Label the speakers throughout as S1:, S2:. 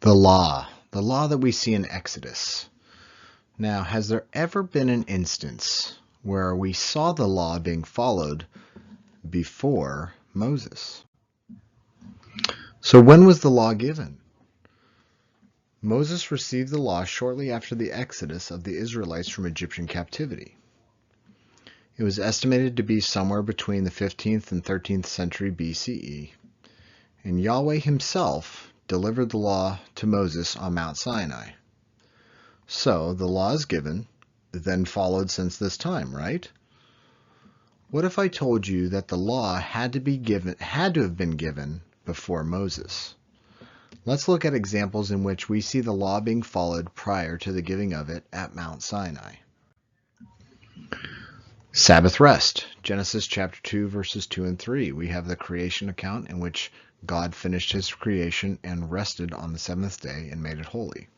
S1: The law that we see in Exodus. Now, has there ever been an instance where we saw the law being followed before Moses? So when was the law given? Moses received the law shortly after the exodus of the Israelites from Egyptian captivity. It was estimated to be somewhere between the 15th and 13th century BCE, and Yahweh himself delivered the law to Moses on Mount Sinai. So the law is given, then followed since this time, right? What if I told you that the law had to have been given before Moses? Let's look at examples in which we see the law being followed prior to the giving of it at Mount Sinai. Sabbath rest, Genesis chapter 2, verses 2 and 3. We have the creation account in which God finished his creation and rested on the seventh day and made it holy.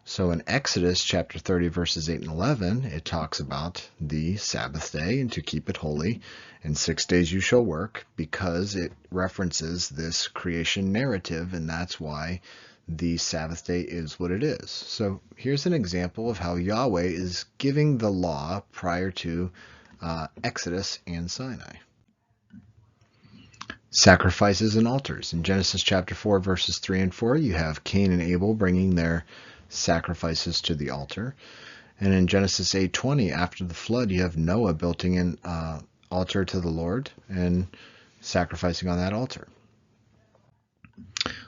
S1: So in Exodus chapter 30, verses 8 and 11, it talks about the Sabbath day and to keep it holy. And 6 days you shall work, because it references this creation narrative, and that's why the Sabbath day is what it is. So here's an example of how Yahweh is giving the law prior to Exodus and Sinai. Sacrifices and altars. In Genesis chapter 4, verses 3 and 4, you have Cain and Abel bringing their sacrifices to the altar. And in Genesis 8:20, after the flood, you have Noah building an altar to the Lord and sacrificing on that altar.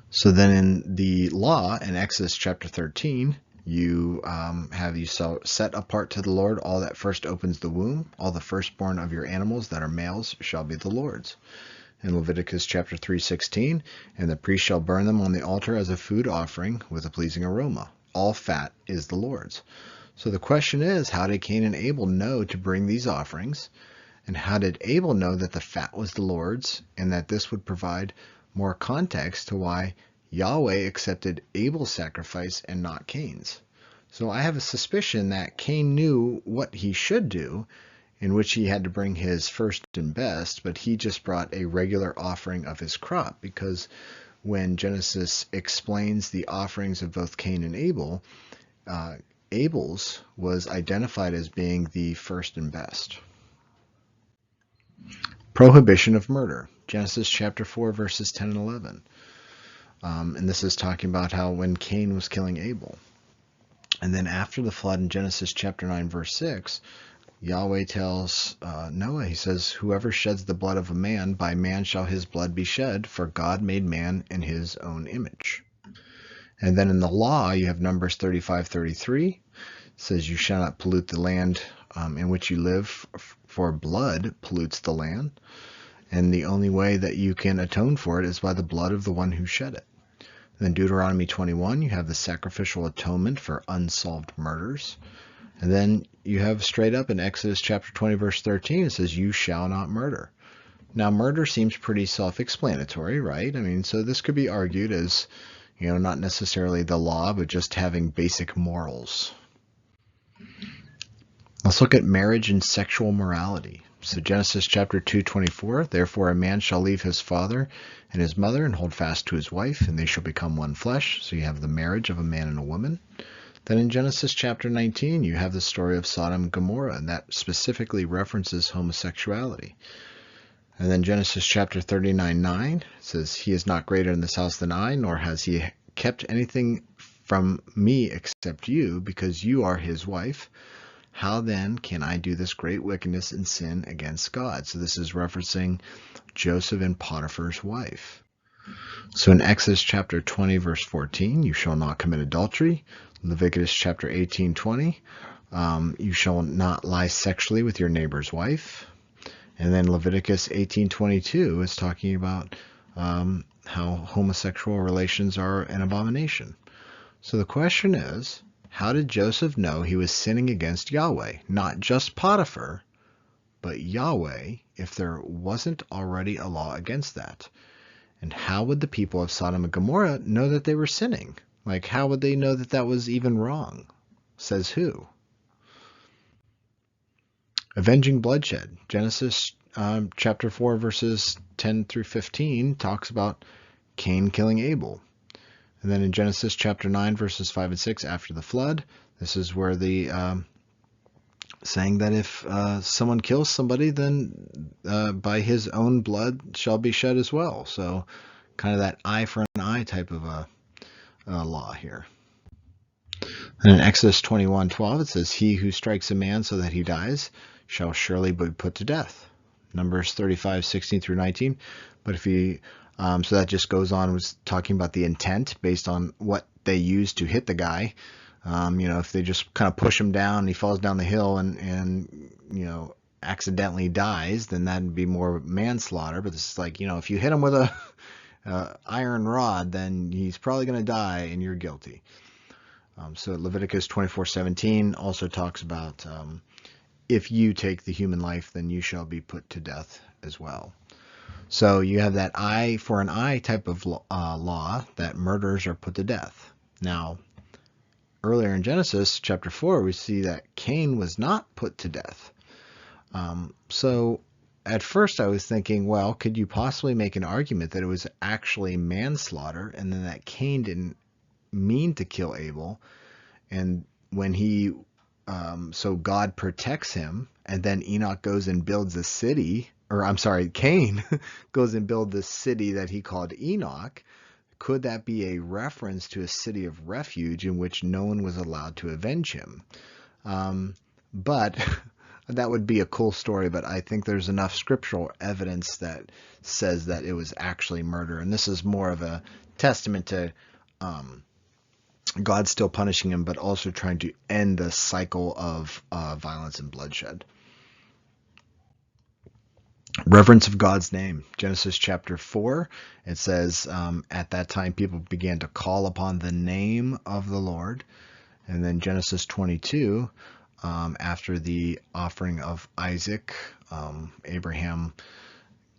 S1: So then in the law, in Exodus chapter 13, you set apart to the Lord all that first opens the womb, all the firstborn of your animals that are males shall be the Lord's. In Leviticus chapter 3:16, and the priest shall burn them on the altar as a food offering with a pleasing aroma. All fat is the Lord's. So the question is, how did Cain and Abel know to bring these offerings? And how did Abel know that the fat was the Lord's, and that this would provide more context to why Yahweh accepted Abel's sacrifice and not Cain's? So I have a suspicion that Cain knew what he should do, in which he had to bring his first and best, but he just brought a regular offering of his crop, because when Genesis explains the offerings of both Cain and Abel, Abel's was identified as being the first and best. Prohibition of murder, Genesis chapter 4, verses 10 and 11. And this is talking about how when Cain was killing Abel. And then after the flood in Genesis chapter 9, verse 6, Yahweh tells Noah, he says, whoever sheds the blood of a man, by man shall his blood be shed, for God made man in his own image. And then in the law, you have Numbers 35:33. It says, you shall not pollute the land in which you live, for blood pollutes the land. And the only way that you can atone for it is by the blood of the one who shed it. And then Deuteronomy 21, you have the sacrificial atonement for unsolved murders. And then you have straight up in Exodus chapter 20, verse 13, it says, you shall not murder. Now, murder seems pretty self-explanatory, right? I mean, so this could be argued as, not necessarily the law, but just having basic morals. Let's look at marriage and sexual morality. So Genesis chapter 2:24, therefore a man shall leave his father and his mother and hold fast to his wife, and they shall become one flesh. So you have the marriage of a man and a woman. Then in Genesis chapter 19, you have the story of Sodom and Gomorrah, and that specifically references homosexuality. And then Genesis chapter 39:9 says, he is not greater in this house than I, nor has he kept anything from me except you, because you are his wife. How then can I do this great wickedness and sin against God? So this is referencing Joseph and Potiphar's wife. So in Exodus chapter 20, verse 14, you shall not commit adultery. Leviticus chapter 18:20, you shall not lie sexually with your neighbor's wife. And then Leviticus 18:22 is talking about how homosexual relations are an abomination. So the question is, how did Joseph know he was sinning against Yahweh? Not just Potiphar, but Yahweh, if there wasn't already a law against that. And how would the people of Sodom and Gomorrah know that they were sinning? Like, how would they know that that was even wrong? Says who? Avenging bloodshed. Genesis chapter 4, verses 10 through 15 talks about Cain killing Abel. And then in Genesis chapter 9, verses 5 and 6, after the flood, this is where the saying that if someone kills somebody, then by his own blood shall be shed as well. So kind of that eye for an eye type of a law here. And in Exodus 21:12, it says, "He who strikes a man so that he dies shall surely be put to death." Numbers 35:16 through 19. But if he, so that just goes on, was talking about the intent based on what they used to hit the guy. If they just kind of push him down and he falls down the hill and accidentally dies, then that'd be more manslaughter. But this is like, if you hit him with a iron rod, then he's probably going to die and you're guilty. So Leviticus 24:17 also talks about if you take the human life, then you shall be put to death as well. So you have that eye for an eye type of law that murderers are put to death. Now, earlier in Genesis chapter 4, we see that Cain was not put to death. So at first I was thinking, well, could you possibly make an argument that it was actually manslaughter and then that Cain didn't mean to kill Abel, and when so God protects him, and then Enoch goes and builds a city, Cain goes and builds this city that he called Enoch. Could that be a reference to a city of refuge in which no one was allowed to avenge him? But that would be a cool story, but I think there's enough scriptural evidence that says that it was actually murder, and this is more of a testament to God still punishing him, but also trying to end the cycle of violence and bloodshed. Reverence of God's name. Genesis chapter 4, it says, at that time people began to call upon the name of the Lord. And then Genesis 22, after the offering of Isaac, Abraham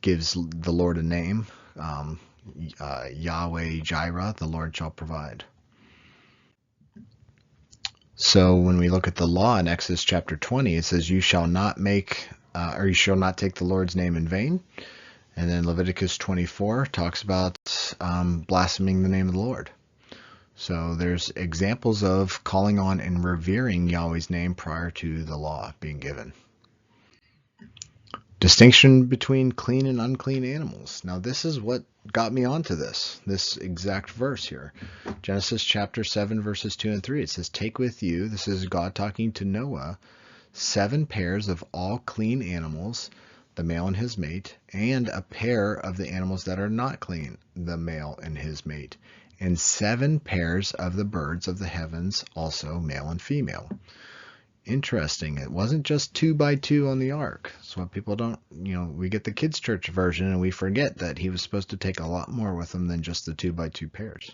S1: gives the Lord a name, Yahweh Jireh, the Lord shall provide. So when we look at the law in Exodus chapter 20, it says, you shall not take the Lord's name in vain. And then Leviticus 24 talks about blaspheming the name of the Lord. So there's examples of calling on and revering Yahweh's name prior to the law being given. Distinction between clean and unclean animals. Now this is what got me onto this exact verse here. Genesis chapter 7 verses 2 and 3. It says, take with you, this is God talking to Noah, 7 pairs of all clean animals, the male and his mate, and a pair of the animals that are not clean, the male and his mate, and 7 pairs of the birds of the heavens, also male and female. Interesting. It wasn't just 2 by 2 on the ark. So what people don't, we get the kids' church version and we forget that he was supposed to take a lot more with him than just the 2 by 2 pairs.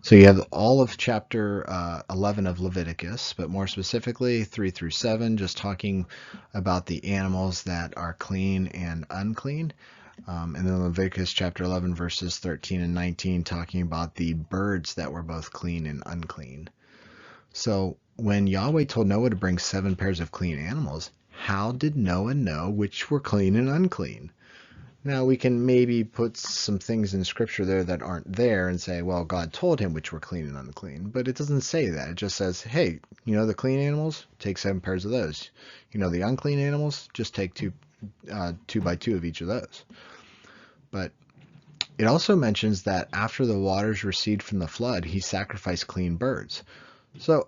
S1: So you have all of chapter 11 of Leviticus, but more specifically 3 through 7, just talking about the animals that are clean and unclean. And then Leviticus chapter 11 verses 13 and 19 talking about the birds that were both clean and unclean. So when Yahweh told Noah to bring 7 pairs of clean animals, how did Noah know which were clean and unclean? Now we can maybe put some things in scripture there that aren't there and say, well, God told him which were clean and unclean, but it doesn't say that. It just says, hey, the clean animals, take 7 pairs of those. The unclean animals, just take 2 by 2 of each of those. But it also mentions that after the waters receded from the flood, he sacrificed clean birds. So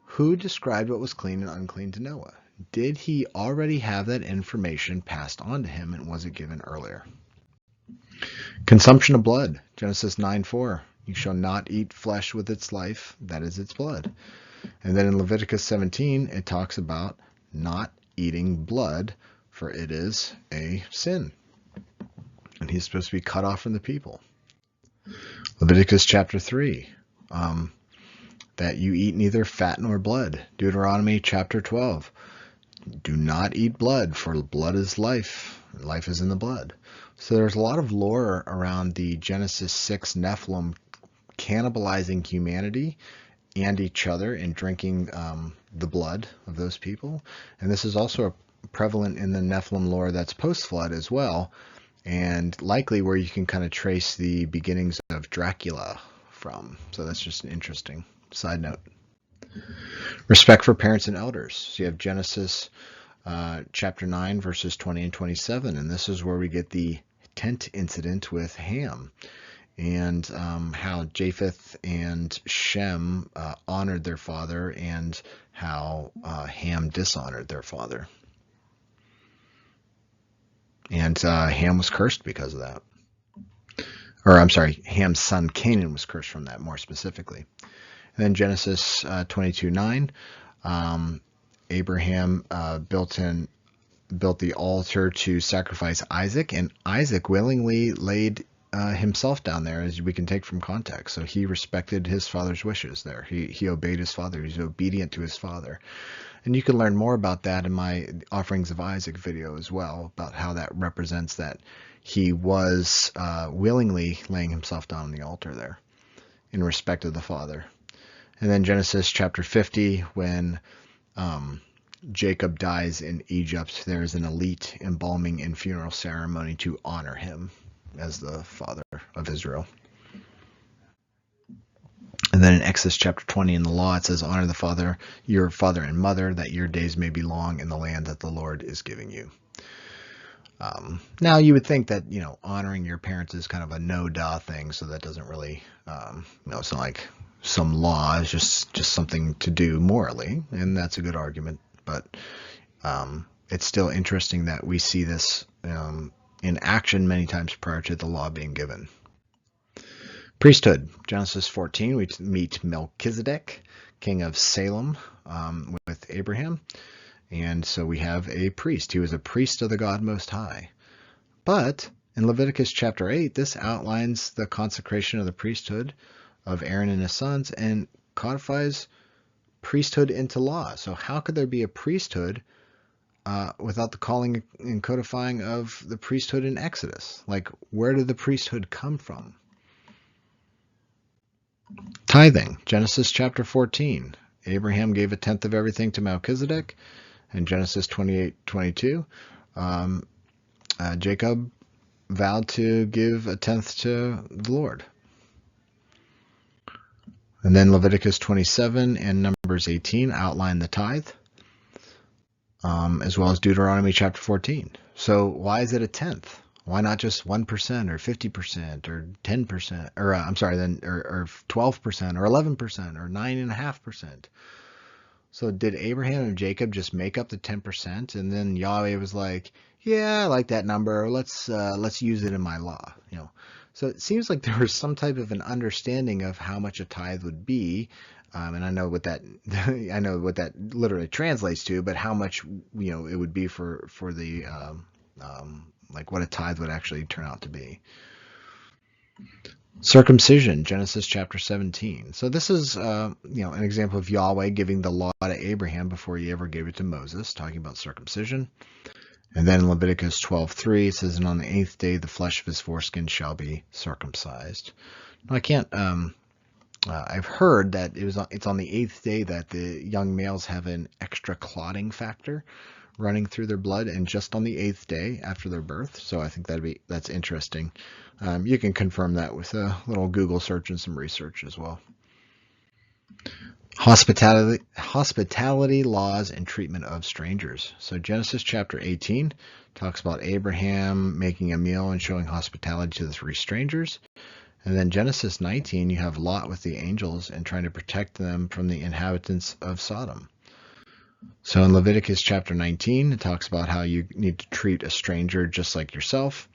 S1: who described what was clean and unclean to Noah? Did he already have that information passed on to him, and was it given earlier? Consumption of blood. Genesis 9:4. You shall not eat flesh with its life, that is its blood. And then in Leviticus 17, it talks about not eating blood, for it is a sin. And he's supposed to be cut off from the people. Leviticus chapter 3. That you eat neither fat nor blood. Deuteronomy chapter 12. Do not eat blood, for blood is life. Life is in the blood. So there's a lot of lore around the Genesis 6 Nephilim cannibalizing humanity and each other and drinking the blood of those people. And this is also prevalent in the Nephilim lore that's post-flood as well, and likely where you can kind of trace the beginnings of Dracula from. So that's just an interesting side note. Respect for parents and elders. So you have Genesis chapter 9, verses 20 and 27, and this is where we get the tent incident with Ham, and how Japheth and Shem honored their father, and how Ham dishonored their father. And Ham was cursed because of that. Or I'm sorry, Ham's son Canaan was cursed from that, more specifically. And then Genesis 22:9, Abraham built the altar to sacrifice Isaac, and Isaac willingly laid himself down there, as we can take from context. So he respected his father's wishes there. He obeyed his father. He's obedient to his father. And you can learn more about that in my Offerings of Isaac video as well, about how that represents that he was willingly laying himself down on the altar there in respect of the father. And then Genesis chapter 50, when Jacob dies in Egypt, there is an elite embalming and funeral ceremony to honor him as the father of Israel. And then in Exodus chapter 20 in the law, it says, honor your father and mother, that your days may be long in the land that the Lord is giving you. Now you would think that, honoring your parents is kind of a no-duh thing, so that doesn't really, it's not like some law, it's just something to do morally, and that's a good argument. But it's still interesting that we see this in action many times prior to the law being given. Priesthood. Genesis 14, we meet Melchizedek, king of Salem, with Abraham. And so we have a priest. He was a priest of the God Most High. But in Leviticus chapter 8, this outlines the consecration of the priesthood of Aaron and his sons and codifies priesthood into law. So how could there be a priesthood without the calling and codifying of the priesthood in Exodus? Like, where did the priesthood come from? Tithing. Genesis chapter 14. Abraham gave a tenth of everything to Melchizedek. In Genesis 28:22, Jacob vowed to give a tenth to the Lord. And then Leviticus 27 and Numbers 18 outline the tithe, as well as Deuteronomy chapter 14. So why is it a tenth? Why not just 1% or 50% or 10%, or or 12% or 11% or 9.5%? So did Abraham and Jacob just make up the 10%, and then Yahweh was like, yeah, I like that number. Let's use it in my law. So it seems like there was some type of an understanding of how much a tithe would be, and I know what that literally translates to, but how much it would be for the like what a tithe would actually turn out to be. Circumcision, Genesis chapter 17. So this is an example of Yahweh giving the law to Abraham before he ever gave it to Moses, talking about circumcision. And then in Leviticus 12:3, it says, and on the 8th day the flesh of his foreskin shall be circumcised. Now I can't, I've heard that it's on the 8th day that the young males have an extra clotting factor running through their blood, and just on the 8th day after their birth. So I think that's interesting. You can confirm that with a little Google search and some research as well. Hospitality laws and treatment of strangers. So Genesis chapter 18 talks about Abraham making a meal and showing hospitality to the 3 strangers. And then Genesis 19, you have Lot with the angels and trying to protect them from the inhabitants of Sodom. So in Leviticus chapter 19, it talks about how you need to treat a stranger just like yourself.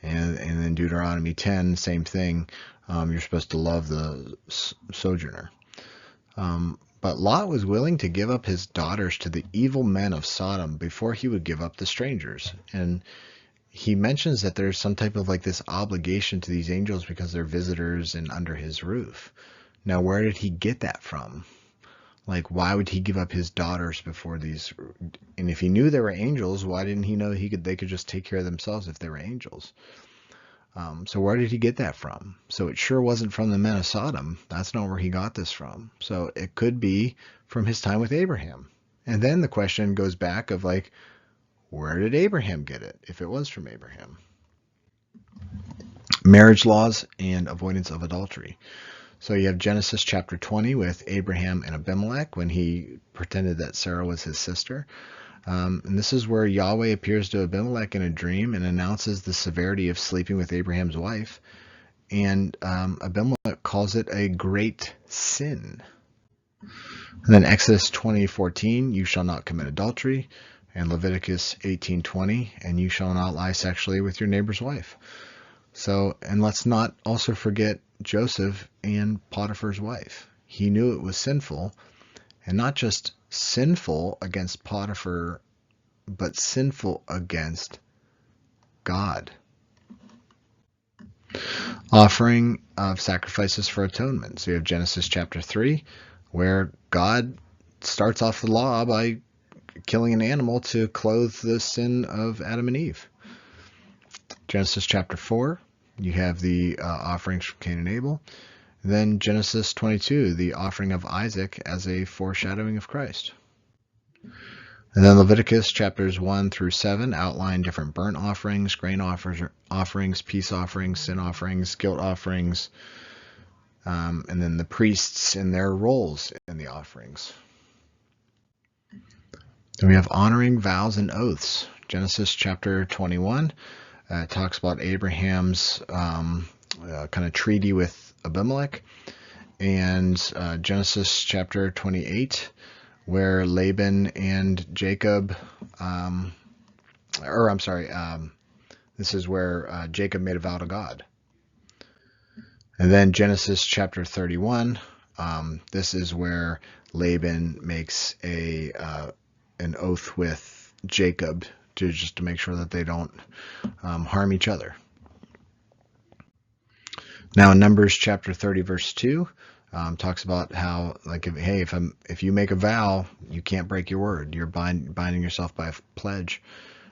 S1: And in Deuteronomy 10, same thing. You're supposed to love the sojourner. But Lot was willing to give up his daughters to the evil men of Sodom before he would give up the strangers. And he mentions that there's some type of like this obligation to these angels because they're visitors and under his roof. Now, where did he get that from? Like, why would he give up his daughters before these? And if he knew they were angels, why didn't he know they could just take care of themselves if they were angels? So where did he get that from? So it sure wasn't from the men of Sodom. That's not where he got this from. So it could be from his time with Abraham. And then the question goes back of like, where did Abraham get it, if it was from Abraham? Marriage laws and avoidance of adultery. So you have Genesis chapter 20 with Abraham and Abimelech when he pretended that Sarah was his sister. And this is where Yahweh appears to Abimelech in a dream and announces the severity of sleeping with Abraham's wife. And Abimelech calls it a great sin. And then Exodus 20:14, you shall not commit adultery. And Leviticus 18:20, and you shall not lie sexually with your neighbor's wife. So, and let's not also forget Joseph and Potiphar's wife. He knew it was sinful, and not just sinful against Potiphar, but sinful against God. Offering of sacrifices for atonement. So you have Genesis chapter 3, where God starts off the law by killing an animal to clothe the sin of Adam and Eve. Genesis chapter 4, you have the offerings from Cain and Abel. And then Genesis 22, the offering of Isaac as a foreshadowing of Christ. And then Leviticus chapters 1 through 7 outline different burnt offerings, grain offerings, peace offerings, sin offerings, guilt offerings, and then the priests and their roles in the offerings. Then we have honoring vows and oaths. Genesis chapter 21 talks about Abraham's kind of treaty with Abimelech, and Genesis chapter 28, where Laban and Jacob, this is where Jacob made a vow to God. And then Genesis chapter 31, this is where Laban makes an oath with Jacob just to make sure that they don't harm each other. Now in Numbers chapter 30 verse 2 talks about how, like, if you make a vow, you can't break your word. You're binding yourself by a pledge.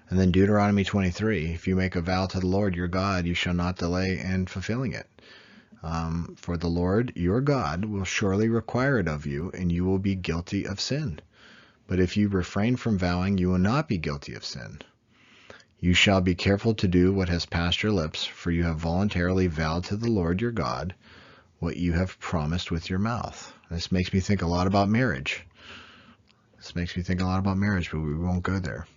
S1: And then Deuteronomy 23, if you make a vow to the Lord your God, you shall not delay in fulfilling it. For the Lord your God will surely require it of you, and you will be guilty of sin. But if you refrain from vowing, you will not be guilty of sin. You shall be careful to do what has passed your lips, for you have voluntarily vowed to the Lord your God what you have promised with your mouth. This makes me think a lot about marriage. But we won't go there.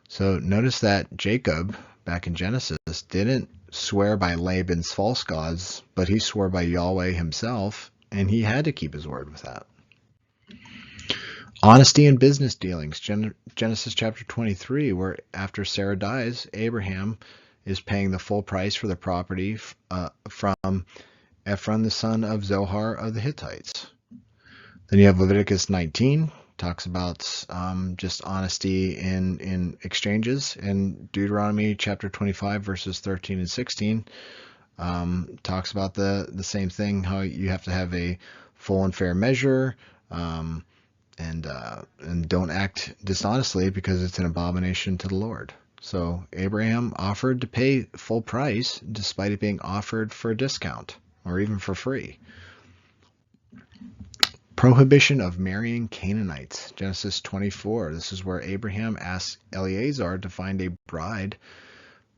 S1: So notice that Jacob, back in Genesis, didn't swear by Laban's false gods, but he swore by Yahweh himself, and he had to keep his word with that. Honesty in business dealings. Genesis chapter 23, where after Sarah dies, Abraham is paying the full price for the property from Ephron, the son of Zohar of the Hittites. Then you have Leviticus 19, talks about just honesty in exchanges. And Deuteronomy chapter 25, verses 13 and 16, talks about the same thing, how you have to have a full and fair measure, and don't act dishonestly, because it's an abomination to the Lord. So Abraham offered to pay full price despite it being offered for a discount or even for free. Prohibition of marrying Canaanites. Genesis 24. This is where Abraham asks Eleazar to find a bride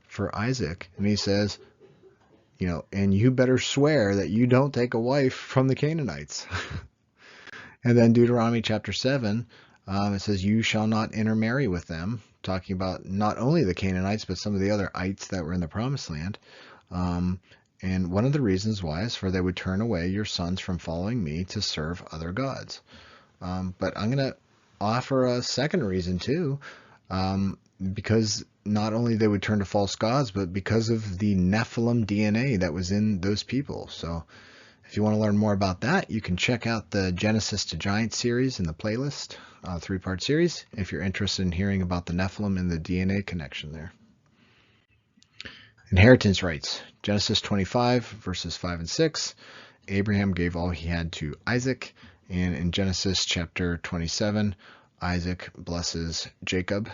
S1: for Isaac. And he says, and you better swear that you don't take a wife from the Canaanites. And then Deuteronomy chapter 7, it says, you shall not intermarry with them, talking about not only the Canaanites, but some of the other ites that were in the promised land. And one of the reasons why is for they would turn away your sons from following me to serve other gods. But I'm going to offer a second reason too, because not only they would turn to false gods, but because of the Nephilim DNA that was in those people. So if you want to learn more about that, you can check out the Genesis to Giants series in the playlist, 3-part series, if you're interested in hearing about the Nephilim and the DNA connection there. Inheritance rights. Genesis 25, verses 5 and 6. Abraham gave all he had to Isaac. And in Genesis chapter 27, Isaac blesses Jacob.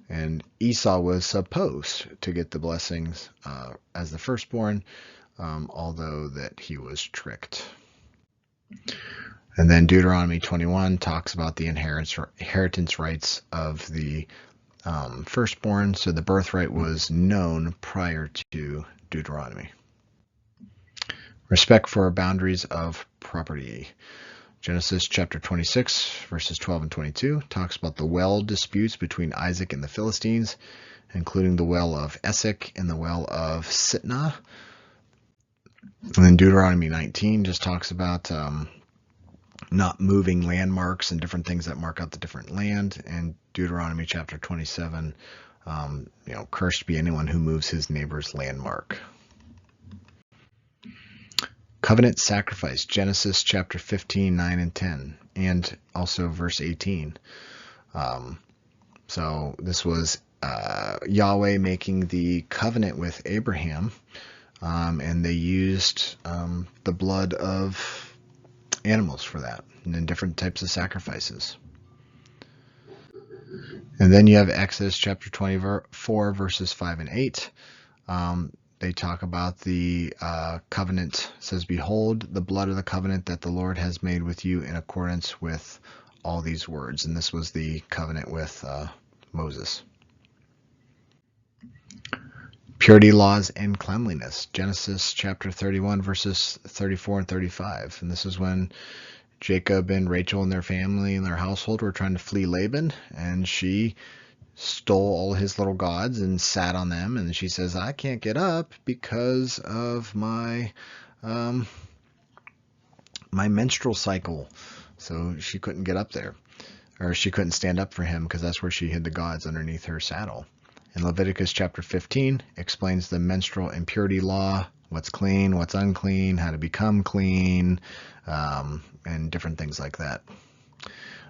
S1: And Esau was supposed to get the blessings as the firstborn, although that he was tricked. And then Deuteronomy 21 talks about the inheritance rights of the firstborn, so the birthright was known prior to Deuteronomy. Respect for boundaries of property. Genesis chapter 26, verses 12 and 22 talks about the well disputes between Isaac and the Philistines, including the well of Esek and the well of Sitnah. And then Deuteronomy 19 just talks about not moving landmarks and different things that mark out the different land. And Deuteronomy chapter 27, cursed be anyone who moves his neighbor's landmark. Covenant sacrifice, Genesis chapter 15, 9 and 10, and also verse 18. So this was Yahweh making the covenant with Abraham, and they used the blood of animals for that, and then different types of sacrifices. And then you have Exodus chapter 24, verses 5 and 8. They talk about the covenant. It says, behold, the blood of the covenant that the Lord has made with you in accordance with all these words. And this was the covenant with Moses. Purity laws and cleanliness. Genesis chapter 31, verses 34 and 35. And this is when Jacob and Rachel and their family and their household were trying to flee Laban, and she stole all his little gods and sat on them, and she says, I can't get up because of my menstrual cycle. So she couldn't get up there, or she couldn't stand up for him, because that's where she hid the gods underneath her saddle. And Leviticus chapter 15 explains the menstrual impurity law, what's clean, what's unclean, how to become clean, and different things like that.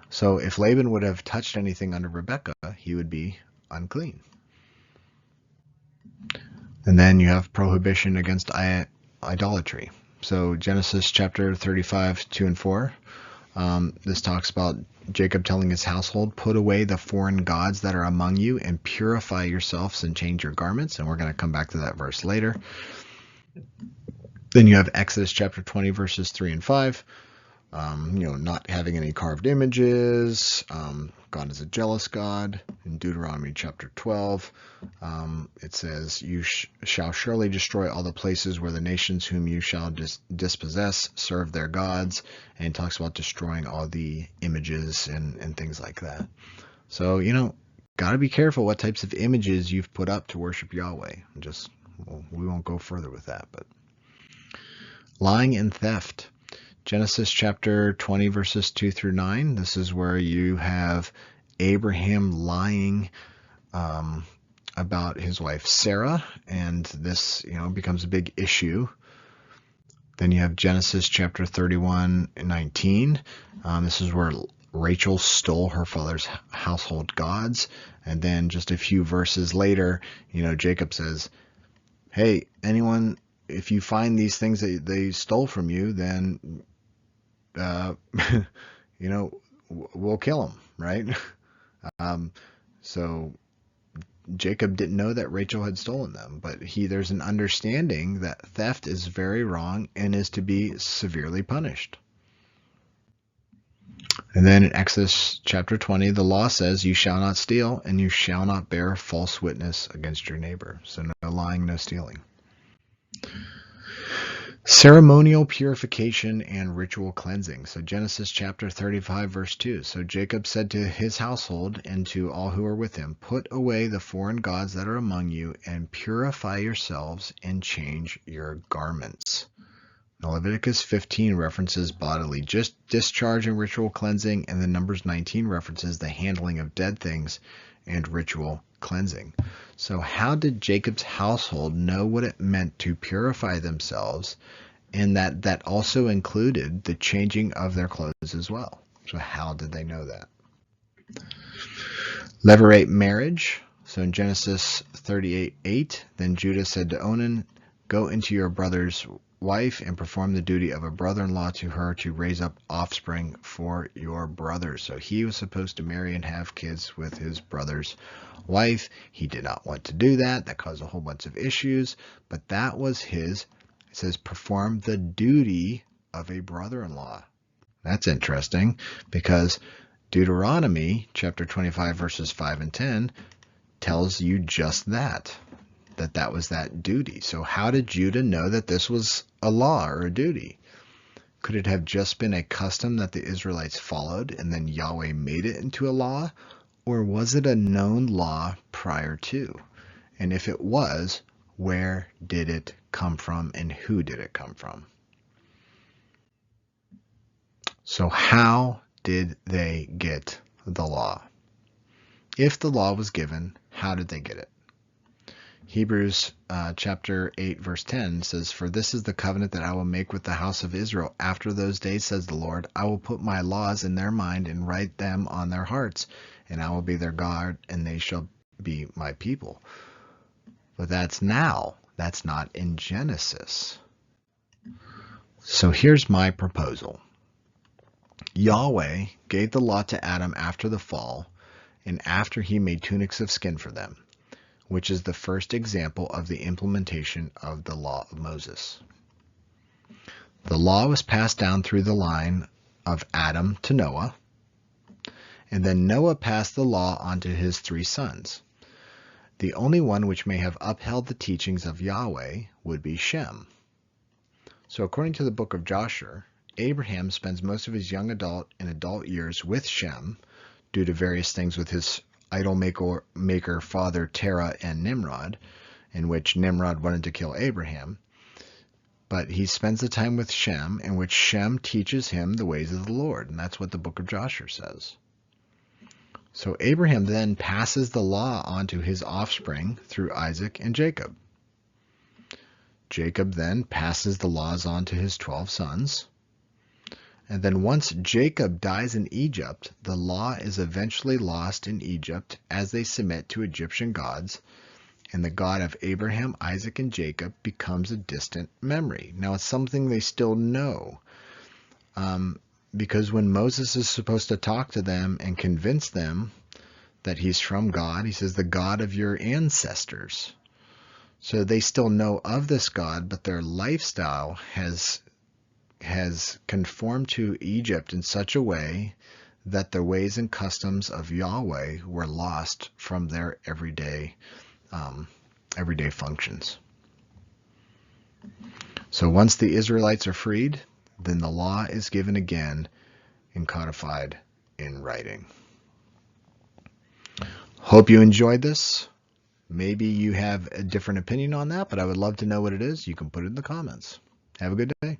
S1: So if Laban would have touched anything under Rebekah, he would be unclean. And then you have prohibition against idolatry. So Genesis chapter 35, 2 and 4. This talks about Jacob telling his household, put away the foreign gods that are among you and purify yourselves and change your garments. And we're going to come back to that verse later. Then you have Exodus chapter 20, verses 3 and 5. Not having any carved images. God is a jealous God. In Deuteronomy chapter 12, it says, you shall surely destroy all the places where the nations whom you shall dispossess serve their gods. And it talks about destroying all the images and things like that. So, got to be careful what types of images you've put up to worship Yahweh. We won't go further with that. But lying and theft. Genesis chapter 20, verses 2 through 9. This is where you have Abraham lying about his wife Sarah, and this becomes a big issue. Then you have Genesis chapter 31, 19. This is where Rachel stole her father's household gods, and then just a few verses later, Jacob says, hey, anyone, if you find these things that they stole from you, then we'll kill them, right? So Jacob didn't know that Rachel had stolen them, but there's an understanding that theft is very wrong and is to be severely punished. And then in Exodus chapter 20, the law says, you shall not steal and you shall not bear false witness against your neighbor. So no lying, no stealing. Ceremonial purification and ritual cleansing. So Genesis chapter 35, verse 2. So Jacob said to his household and to all who are with him, put away the foreign gods that are among you and purify yourselves and change your garments. Now, Leviticus 15 references bodily discharge and ritual cleansing, and then Numbers 19 references the handling of dead things and ritual cleansing. So how did Jacob's household know what it meant to purify themselves, and that also included the changing of their clothes as well? So how did they know that? Levirate marriage. So in Genesis 38:8, then Judah said to Onan, go into your brother's wife and perform the duty of a brother-in-law to her to raise up offspring for your brother. So he was supposed to marry and have kids with his brother's wife. He did not want to do that. That caused a whole bunch of issues, but that was it says perform the duty of a brother-in-law. That's interesting, because Deuteronomy chapter 25 verses 5 and 10 tells you just that. that was that duty. So how did Judah know that this was a law or a duty? Could it have just been a custom that the Israelites followed and then Yahweh made it into a law? Or was it a known law prior to? And if it was, where did it come from and who did it come from? So how did they get the law? If the law was given, how did they get it? Hebrews chapter 8 verse 10 says, "For this is the covenant that I will make with the house of Israel after those days, says the Lord. I will put my laws in their mind and write them on their hearts, and I will be their God, and they shall be my people." But that's now. That's not in Genesis. So here's my proposal. Yahweh gave the law to Adam after the fall and after he made tunics of skin for them, which is the first example of the implementation of the law of Moses. The law was passed down through the line of Adam to Noah, and then Noah passed the law on to his 3 sons. The only one which may have upheld the teachings of Yahweh would be Shem. So according to the book of Joshua, Abraham spends most of his young adult and adult years with Shem due to various things with his idol maker father Terah and Nimrod, in which Nimrod wanted to kill Abraham. But he spends the time with Shem, in which Shem teaches him the ways of the Lord, and that's what the book of Joshua says. So Abraham then passes the law on to his offspring through Isaac and Jacob. Jacob then passes the laws on to his 12 sons. And then once Jacob dies in Egypt, the law is eventually lost in Egypt as they submit to Egyptian gods, and the God of Abraham, Isaac, and Jacob becomes a distant memory. Now it's something they still know, because when Moses is supposed to talk to them and convince them that he's from God, he says, the God of your ancestors. So they still know of this God, but their lifestyle has conformed to Egypt in such a way that the ways and customs of Yahweh were lost from their everyday functions. So once the Israelites are freed, then the law is given again and codified in writing. Hope you enjoyed this. Maybe you have a different opinion on that, but I would love to know what it is. You can put it in the comments. Have a good day.